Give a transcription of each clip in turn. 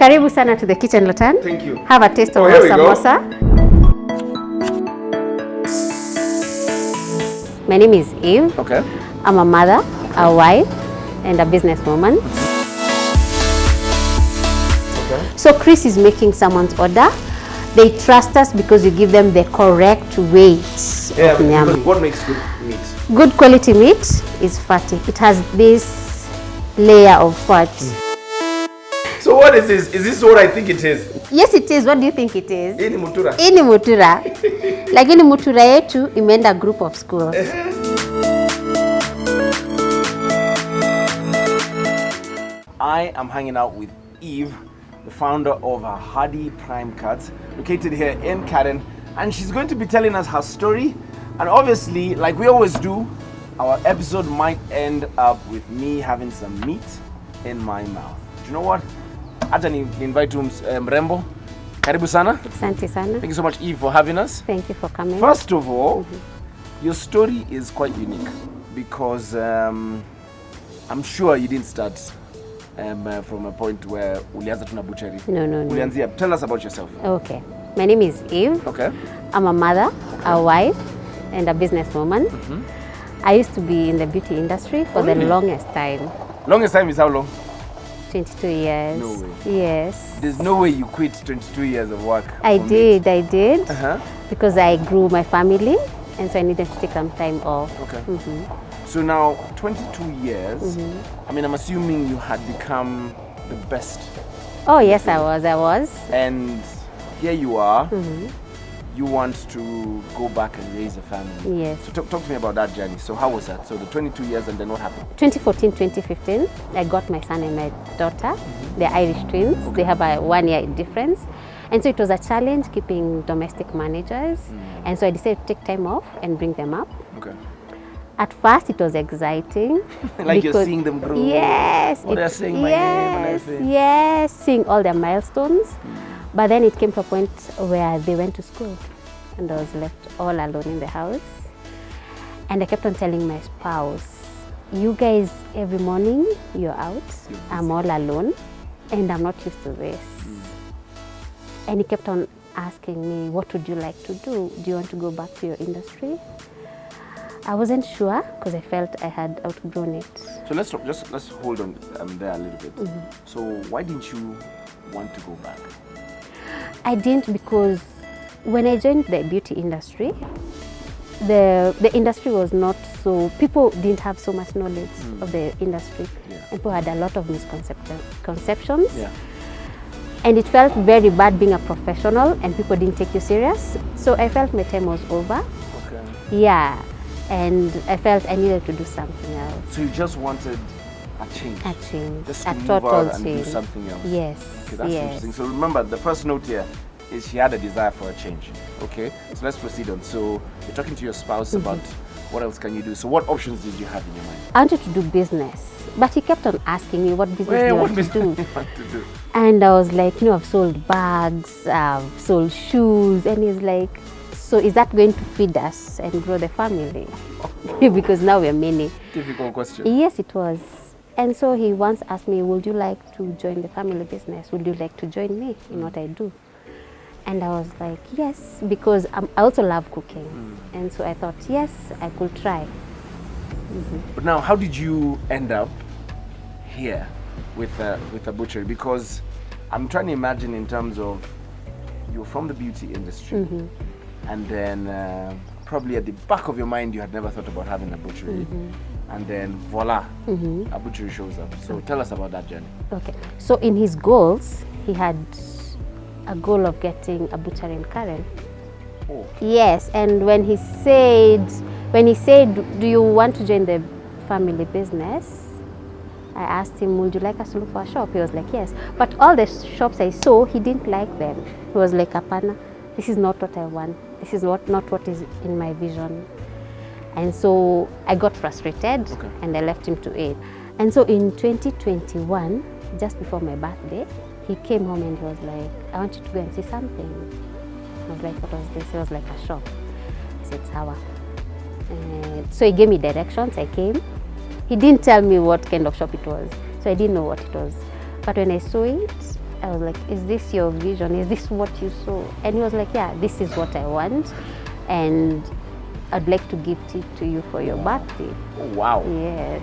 Karibu sana to the kitchen, Lotan. Thank you. Have a taste of our samosa. My name is Eve. Okay. I'm a mother, a wife, and a businesswoman. Okay. So Chris is making someone's order. They trust us because we give them the correct weight of nyama. What makes good meat? Good quality meat is fatty. It has this layer of fat. So what is this? Is this what I think it is? Yes, it is. What do you think it is? Ini mutura. Ini mutura. Lakini mutura yetu imeenda group of schools. I am hanging out with Eve, the founder of Hardy Prime Cuts, located here in Karen, and she's going to be telling us her story. And obviously, like we always do, our episode might end up with me having some meat in my mouth. Do you know what? Hata ni invite mrembo. Karibu sana. Asante sana. Thank you so much, Eve, for having us. Thank you for coming. First of all, your story is quite unique because I'm sure you didn't start from a point where ulianza tuna butchery. No. Ulianzia. Tell us about yourself. Okay. My name is Eve. Okay. I'm a mother, a wife, and a businesswoman. I used to be in the beauty industry for the longest time. Longest time is how long? 22 years. No way. Yes. There's no way you quit 22 years of work. I did. Uh-huh. Because I grew my family, and so I needed to take some time off. Okay. So now, 22 years, I mean, I'm assuming you had become the best. Oh, yes, I was. And here you are. You want to go back and raise a family. Yes. So talk to me about that journey. So how was that? So the 22 years and then what happened? 2014, 2015, I got my son and my daughter. They're Irish twins. Okay. They have a 1 year difference. And so it was a challenge keeping domestic managers. And so I decided to take time off and bring them up. Okay. At first, it was exciting. Like you're seeing them grow. Yes. They're saying my name and everything. Yes, seeing all their milestones. But then it came to a point where they went to school and I was left all alone in the house. And I kept on telling my spouse, you guys, every morning you're out, I'm all alone and I'm not used to this. And he kept on asking me, what would you like to do? Do you want to go back to your industry? I wasn't sure because I felt I had outgrown it. So let's hold on there a little bit. So why didn't you want to go back? I didn't because when I joined the beauty industry, the industry was not so, people didn't have so much knowledge of the industry. People had a lot of misconceptions. And it felt very bad being a professional and people didn't take you serious. So I felt my time was over. Okay. Yeah. And I felt I needed to do something else. So you just wanted a change? A change. Just to a move total out and change. do something else? Yes. Okay, that's interesting. So remember, the first note here is she had a desire for a change. Okay, so let's proceed on. So you're talking to your spouse about what else can you do. So what options did you have in your mind? I wanted to do business, but he kept on asking me what business do you want to do. And I was like, I've sold bags, I've sold shoes, and he's like, so is that going to feed us and grow the family? Because now we're many. Difficult question. Yes, it was. And so he once asked me, would you like to join the family business? Would you like to join me in what I do? And I was like, yes, because I also love cooking. And so I thought, yes, I could try. But now, how did you end up here with a butchery? Because I'm trying to imagine in terms of you're from the beauty industry, and then probably at the back of your mind you had never thought about having a butchery, and then voila, a butchery shows up. So tell us about that journey. Okay. So in his goals, he had a goal of getting a butchery in Karen. Oh. Yes, and when he said, do you want to join the family business? I asked him, would you like us to look for a shop? He was like, yes. But all the shops I saw, he didn't like them. He was like, Apana, this is not what I want. This is not what is in my vision. And so I got frustrated and I left him to it. And so in 2021, just before my birthday, he came home and he was like, I want you to go and see something. I was like, what was this? It was like a shop. I said, Sawa. So he gave me directions. I came. He didn't tell me what kind of shop it was, so I didn't know what it was. But when I saw it, I was like, is this your vision? Is this what you saw? And he was like, yeah, this is what I want. And I'd like to gift it to you for your birthday. Oh, wow. Yes.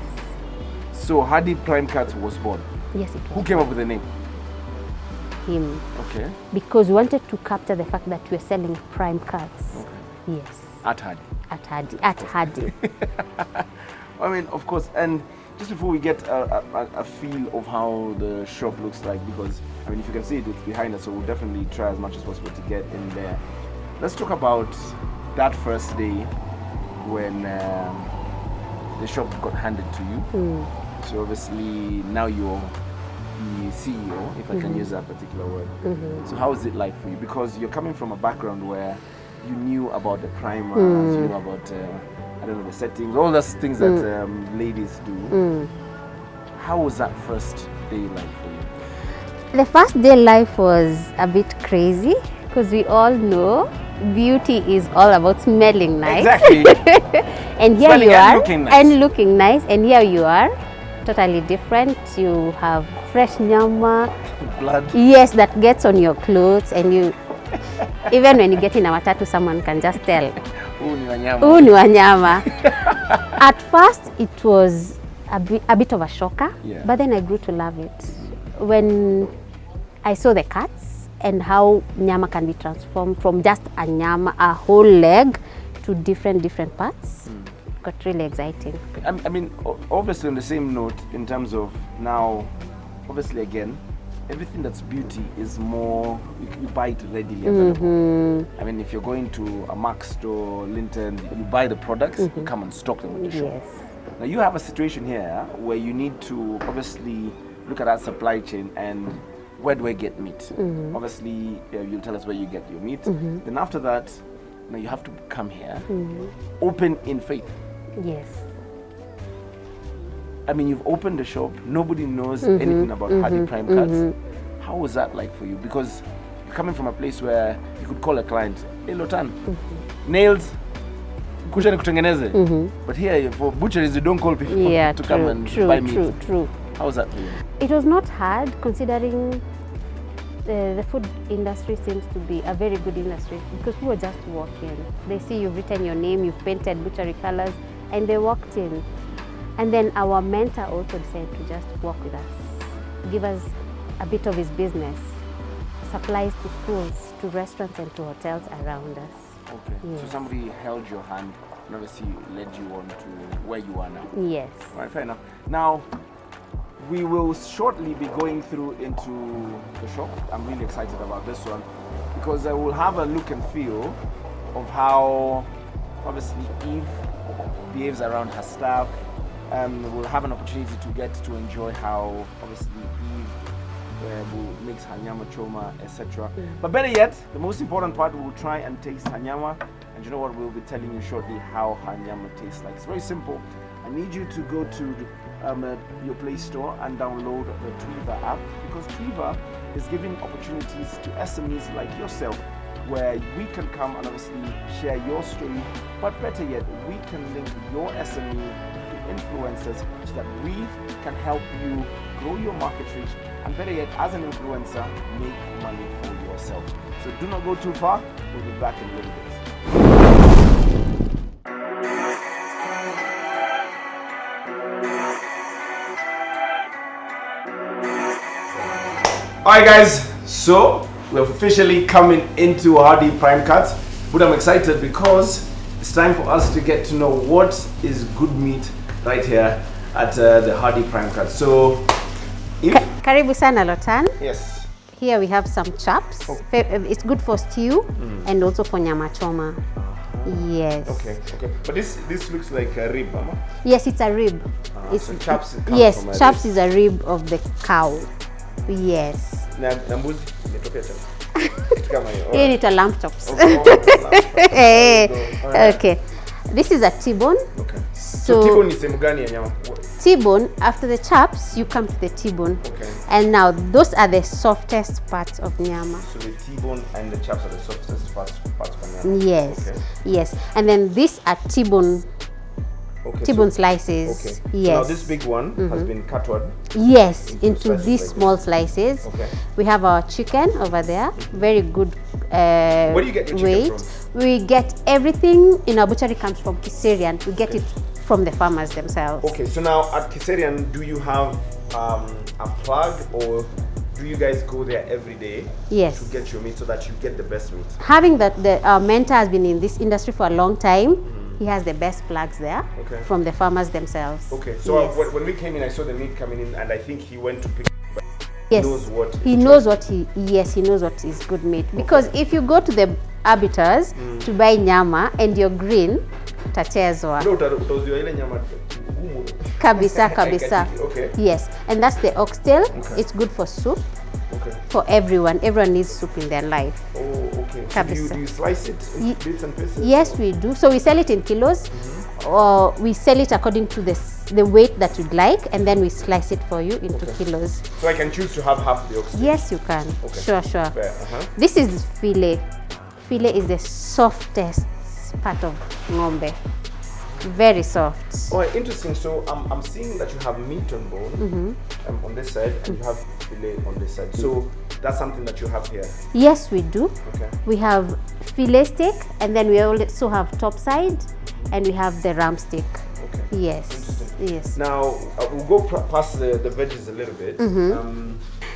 So Hardy Prime Cuts was born. Yes, it Who was came up with the name? him. Okay. Because we wanted to capture the fact that we're selling prime cuts. Okay. Yes. At Hardy. At Hardy. At Hardy. I mean, of course, and just before we get a feel of how the shop looks like, because, I mean, if you can see it, it's behind us, so we'll definitely try as much as possible to get in there. Let's talk about that first day when the shop got handed to you. So obviously now you're the CEO, if I can use that particular word. So how is it like for you? Because you're coming from a background where you knew about the primers, you knew about I don't know, the settings, all those things that ladies do. How was that first day like for you? The first day life was a bit crazy because we all know beauty is all about smelling nice. Exactly. And here Smelling you and are looking nice. and looking nice, and here you are totally different. You have fresh nyama, Blood. yes, that gets on your clothes, and you even when you get in a matatu, someone can just tell, Huu ni wanyama. "Huu ni wanyama." At first it was a bit of a shocker, Yeah. but then I grew to love it when I saw the cuts and how nyama can be transformed from just a nyama, a whole leg, to different parts. Got really exciting. I mean, obviously on the same note, in terms of now, obviously again, everything that's beauty is more, you buy it readily available. I mean, if you're going to a Mac store, Linton, you buy the products, you come and stock them with the shop. Yes. Now you have a situation here where you need to obviously look at that supply chain and where do I get meat? Obviously, you'll tell us where you get your meat. Then after that, now you have to come here, open in faith. Yes. I mean, you've opened the shop, nobody knows anything about Hardy Prime Cuts. How was that like for you? Because you're coming from a place where you could call a client, hey Lotan, nails, kuja nikutengeneze. But here, for butcheries, you don't call people to come and buy meat. True. How was that for you? It was not hard considering the food industry seems to be a very good industry because people just walk in. They see you've written your name, you've painted butchery colors, and they walked in. And then our mentor also decided to just work with us, give us a bit of his business, supplies to schools, to restaurants and to hotels around us. Okay. Yes. So somebody held your hand and obviously led you on to where you are now. Yes. All right, fair enough. Now, we will shortly be going through into the shop. I'm really excited about this one because I will have a look and feel of how obviously Eve behaves around her staff. We'll have an opportunity to get to enjoy how obviously Eve makes her nyama choma, etc. But better yet, the most important part, we'll try and taste her nyama. And you know what, we'll be telling you shortly how her nyama tastes like. It's very simple. I need you to go to your Play Store and download the Twiva app, because Twiva is giving opportunities to SMEs like yourself where we can come and obviously share your story, but better yet, we can link your SME to influencers so that we can help you grow your market reach, and better yet, as an influencer, make money for yourself. So do not go too far. We'll be back in a little bit. Alright guys, so we're officially coming into Hardy Prime Cuts, but I'm excited because it's time for us to get to know what is good meat right here at the Hardy Prime Cuts. So, Karibu sana Lotan. Yes. Here we have some chops. It's good for stew and also for nyama choma. Yes. Okay. But this looks like a rib, Mama. Yes, it's a rib. So chops comes yes, from a chops rib. is a rib of the cow. Yes. Na mbuzi imetokea tena. Kitu kama hiyo. Here it's a lamb chops. Okay. Okay. This is a T-bone. Okay. So T-bone ni sehemu gani ya nyama? T-bone, after the chops, you come to the T-bone. Okay. And now those are the softest parts of nyama. So the T-bone and the chops are the softest parts of nyama. Yes. Okay. Yes. And then these are T-bone Okay, T-bone slices. Okay. Yes. So now this big one has been cut on. Yes, into slices these like small slices. Okay. We have our chicken over there. Very good Where do you get your chicken weight. from? We get everything in our butchery comes from Kiserian. We get it from the farmers themselves. Okay, so now at Kiserian, do you have a plug, or do you guys go there every day Yes. to get your meat so that you get the best meat? Having that, our mentor has been in this industry for a long time. He has the best plugs there Okay. from the farmers themselves. Okay, so Yes. when we came in, I saw the meat coming in, and I think he went to pick. Yes. Knows what he knows what he knows what is good meat, because if you go to the arbiters to buy nyama and you're green, utachezwa No, utauziwa ile nyama gumu. kabisa kabisa. Okay. Yes, and that's the oxtail. Okay. It's good for soup. Okay. For everyone needs soup in their life. Oh, okay. So Kabisa. do you slice it into bits and pieces? Yes, we do. So we sell it in kilos, or we sell it according to the weight that you'd like, and then we slice it for you into kilos. So I can choose to have half the oxtail? Yes, you can. Okay. Sure. Fair. This is fillet. Fillet is the softest part of ng'ombe. Very soft. Oh, interesting. So I'm seeing that you have meat on bone on this side, and you have fillet on this side. So that's something that you have here. Yes, we do. Okay. We have fillet steak, and then we also have top side, and we have the ram steak. Okay. Yes. Interesting. Yes. Now we'll go past the veggies a little bit.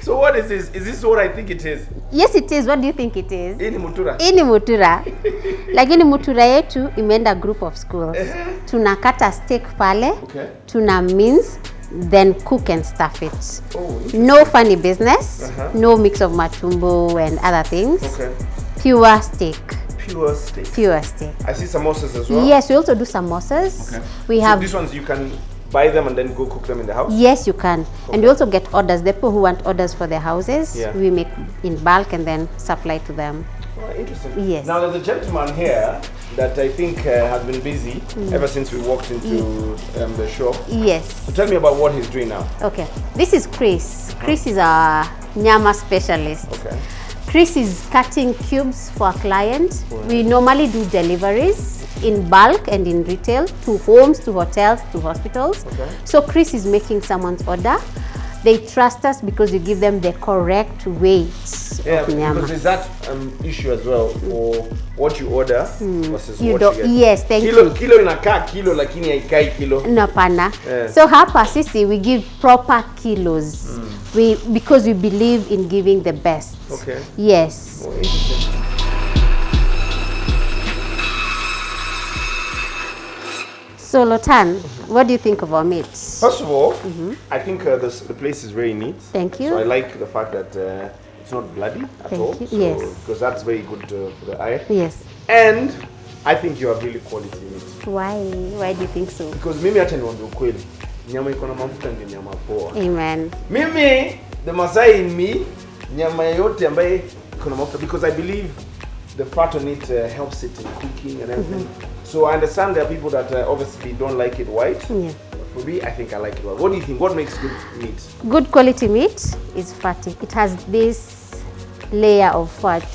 So what is this? Is this what I think it is? Yes, it is. What do you think it is? Hii ni mutura. Hii ni mutura. Lakini mutura yetu imeenda group of schools. Tunakata steak pale, Okay. tuna mince, then cook and stuff it. Oh, No funny business, no mix of matumbo and other things. okay. Pure steak. Pure steak. Pure steak. I see samosas as well. Yes, we also do samosas. Okay. We So have these ones you can buy them and then go cook them in the house? Yes, you can. And we also get orders. The people who want orders for their houses, Yeah. we make in bulk and then supply to them. Oh, interesting. Yes. Now there's a gentleman here that I think has been busy ever since we walked into the shop. Yes. So tell me about what he's doing now. Okay. This is Chris. Chris is our nyama specialist. Okay. Chris is cutting cubes for a client. We normally do deliveries in bulk and in retail to homes, to hotels, to hospitals. Okay. So Chris is making someone's order. They trust us because you give them the correct weight Yeah, of nyama. because there's that issue as well for what you order versus You what don't- you get. yes, thank kilo, you. Kilo inakaa kilo lakini haikai kilo. No, pana. Yeah. So hapa sisi we give proper kilos. Because we believe in giving the best. Okay. Yes. Oh, interesting. So Lotan, what do you think of our meat? First of all, I think the place is very neat. Thank you. So I like the fact that it's not bloody at Thank all. you. So, Yes. Because that's very good for the eye. Yes. And I think you have really quality meat. Why? Why do you think so? Because mimi hata niwaambie ukweli, nyama iko na mafuta ndio nyama poa. Amen. Mimi, the Masai in me, nyama yote ambaye iko na mafuta, because I believe the fat on it helps it in cooking and everything. So I understand there are people that obviously don't like it white. Yeah. But for me, I think I like it white. What do you think? What makes good meat? Good quality meat is fatty. It has this layer of fat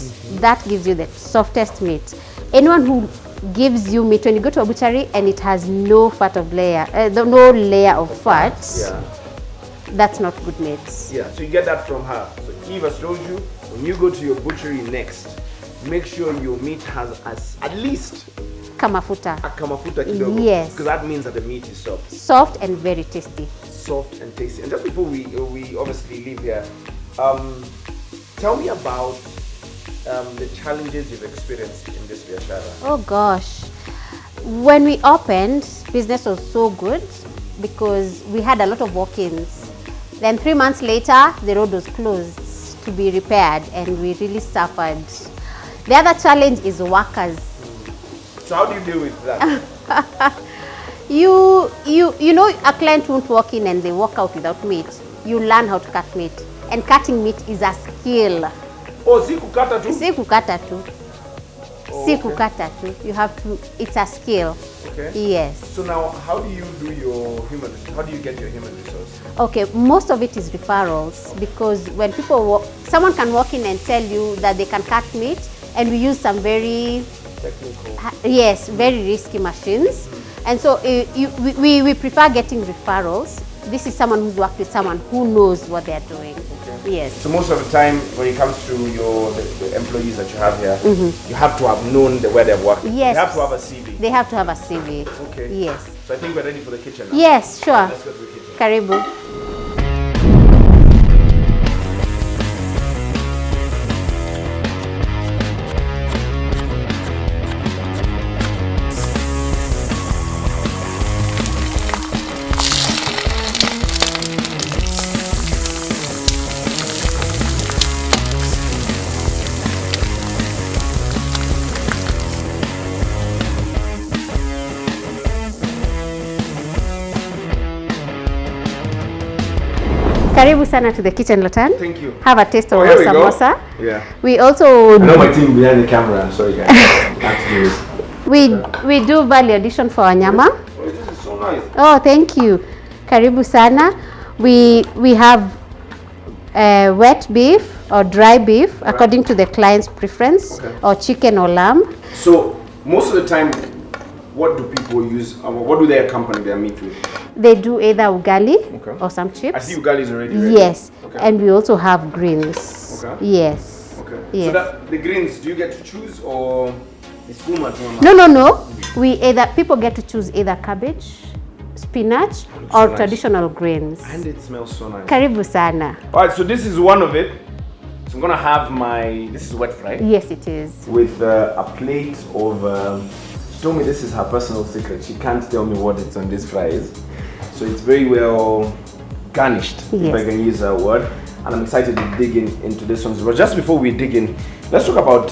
that gives you the softest meat. Anyone who gives you meat when you go to a butchery and it has no fat of layer, no layer of fat, Yeah. that's not good meat. Yeah, so you get that from her. So Eve has told you, when you go to your butchery next, make sure your meat has at least Kamafuta. a kamafuta kidogo. Yes. Because that means that the meat is soft. Soft and very tasty. Soft and tasty. And just before we obviously leave here, tell me about the challenges you've experienced in this biashara. Oh gosh. When we opened, business was so good because we had a lot of walk-ins. Then 3 months later, the road was closed to be repaired and we really suffered. The other challenge is workers. So how do you deal with that? You know a client won't walk in and they walk out without meat. You learn how to cut meat. And cutting meat is a skill. Oh, si kukata tu? Si kukata tu. Oh, Si okay. kukata tu. You have to, it's a skill. Okay. Yes. So now, how do you do your human? How do you get your human resource? Okay, most of it is referrals because when people walk, someone can walk in and tell you that they can cut meat, and we use some very Technical. yes, very risky machines. And so we prefer getting referrals. This is someone who's worked with someone who knows what they're doing. Okay. Yes. So most of the time, when it comes to the employees that you have here, you have to have known where they've worked. Yes. They have to have a CV. They have to have a CV. Okay. Yes. So I think we're ready for the kitchen now. Yes, sure. Let's go to the kitchen. Karibu. Karibu sana to the kitchen, Lotan. Thank you. Have a taste of our samosa. Yeah. We also I know my team behind the camera. I'm sorry, guys. I have to do this. we do value addition for our nyama. Oh, this is so nice. Oh, thank you. Karibu sana. We have wet beef or dry beef according to the client's preference, or chicken or lamb. So most of the time, what do people use? What do they accompany their meat with? They do either ugali or some chips. I see ugali is already ready. Yes, Okay. and we also have greens. Okay. Yes. Okay. Yes. So that the greens, do you get to choose or it's full much? No. People get to choose either cabbage, spinach, or nice. traditional greens. And it smells so nice. Karibu sana. All right, so this is one of it. So I'm gonna have this is wet fry. Yes, it is. With a plate of, she told me this is her personal secret. She can't tell me what it's on this fry is. So it's very well garnished, if I can use that word. And I'm excited to dig into this one. But just before we dig in, let's talk about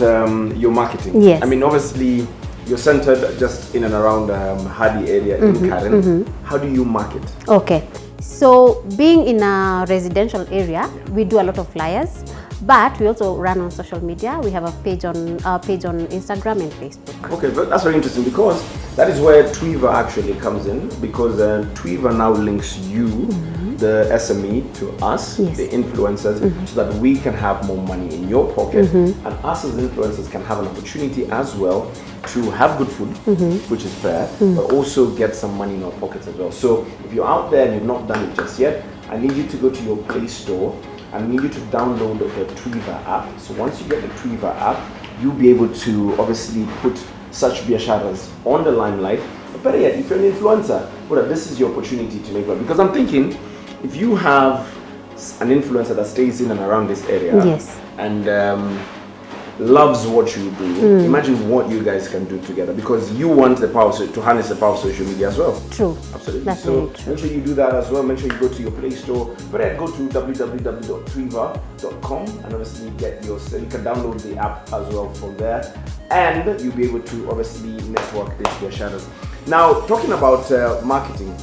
your marketing. Yes. I mean, obviously, you're centered just in and around Hadi area in Karen. How do you market? Okay. So being in a residential area, we do a lot of flyers. But we also run on social media. We have a page on Instagram and Facebook. Okay, but that's very interesting because that is where Twiva actually comes in, because Twiva now links you, the SME, to us, the influencers, so that we can have more money in your pocket, and us as influencers can have an opportunity as well to have good food, which is fair, but also get some money in our pockets as well. So if you're out there and you've not done it just yet, I need you to go to your Play Store. I need you to download the Twiva app. So once you get the Twiva app, you'll be able to obviously put such biasharas on the limelight. But better yet, if you're an influencer, well, this is your opportunity to make money. Because I'm thinking, if you have an influencer that stays in and around this area, and loves what you do, imagine what you guys can do together, because you want the power to harness the power of social media as well. True. Absolutely. That's so very true. make sure you do that as well. Make sure you go to your Play Store, but then go to www.twiva.com and obviously you can download the app as well from there, and you'll be able to obviously network this your shadows. Now, talking about marketing,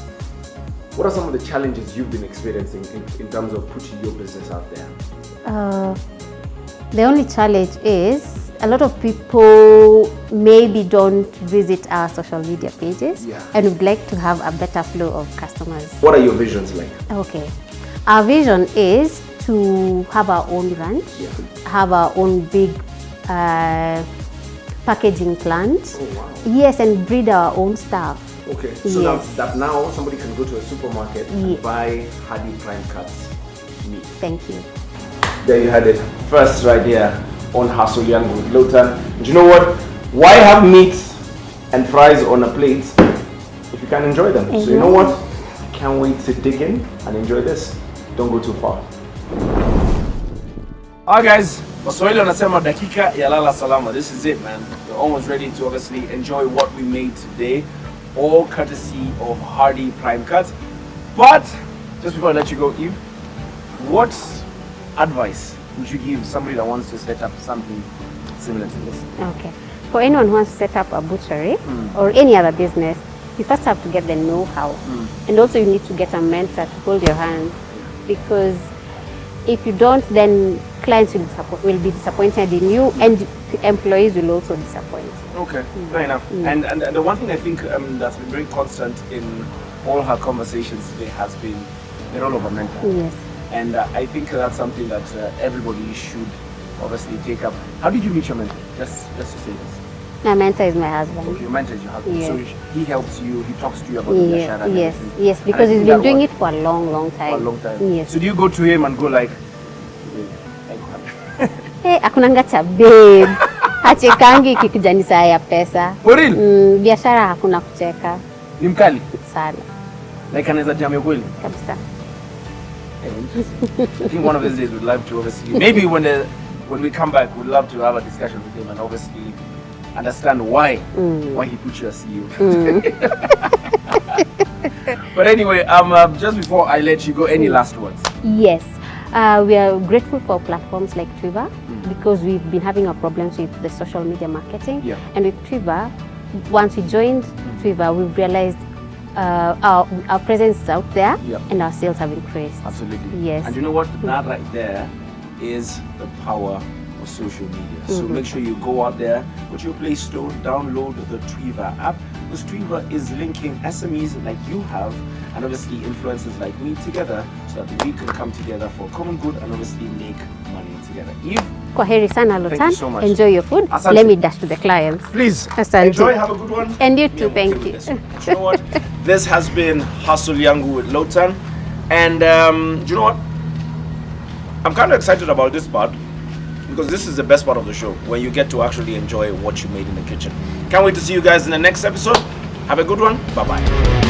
what are some of the challenges you've been experiencing in terms of putting your business out there? The only challenge is a lot of people maybe don't visit our social media pages, and would like to have a better flow of customers. What are your visions like? Okay. Our vision is to have our own ranch, have our own big packaging plant. Oh, wow. Yes, and breed our own stuff. Okay, so now somebody can go to a supermarket and buy Hadi Prime Cuts meat. Thank you. There you had it, first right here on Hustle Yangu with Lotan. Do you know what? Why have meat and fries on a plate if you can't enjoy them? So you know what? I can't wait to dig in and enjoy this. Don't go too far. Alright guys, Waswahili wanasema dakika ya lala salama. This is it, man. We're almost ready to obviously enjoy what we made today, all courtesy of Hadi Prime Cuts. But just before I let you go, Eve, what advice would you give somebody that wants to set up something similar to this? Okay. For anyone who wants to set up a butchery or any other business, you first have to get the know-how. And also you need to get a mentor to hold your hand, because if you don't, then clients will be disappointed in you, and employees will also disappoint. Okay, fair enough. And the one thing I think that's been very constant in all her conversations today has been the role of a mentor. Yes. And I think that's something that everybody should obviously take up. How did you meet your mentor? Just to say this. My mentor is my husband. Okay, your mentor is your husband. Yes. So he helps you, he talks to you about the Yes, biashara and yes, everything. yes, And I because he's think been that doing was- it for a long time. For a long time. Yes. So do you go to him and go like, Hey, akunanga cha babe. Hachekangi ikikuja ni saa ya pesa. for real? Biashara hakuna kucheka Ni mkali? sana Like anaweza jamia kweli? kabisa. I think one of these days we'd love to obviously, maybe when we come back, we'd love to have a discussion with him and obviously understand why he put you as CEO. But anyway, just before I let you go, any last words? Yes, we are grateful for platforms like Twiva because we've been having our problems with the social media marketing. Yeah. And with Twiva, once we joined Twiva, we've realized our presence is out there and our sales have increased. Absolutely. Yes. And you know what? That right there is the power of social media. So make sure you go out there, go to your Play Store, download the Twiva app, because Twiva is linking SMEs like you have and obviously influencers like me together so that we can come together for common good and obviously make money together. Eve, Kwaheri sana Thank you Lotan. so much. Enjoy your food. Asante. Let me dash to the clients. please Asante. enjoy, have a good one. And you Me, too, I'm thank okay you. with this. But you know what? This has been Hustle Yangu with Lotan. And do you know what? I'm kind of excited about this part because this is the best part of the show when you get to actually enjoy what you made in the kitchen. Can't wait to see you guys in the next episode. Have a good one. Bye-bye.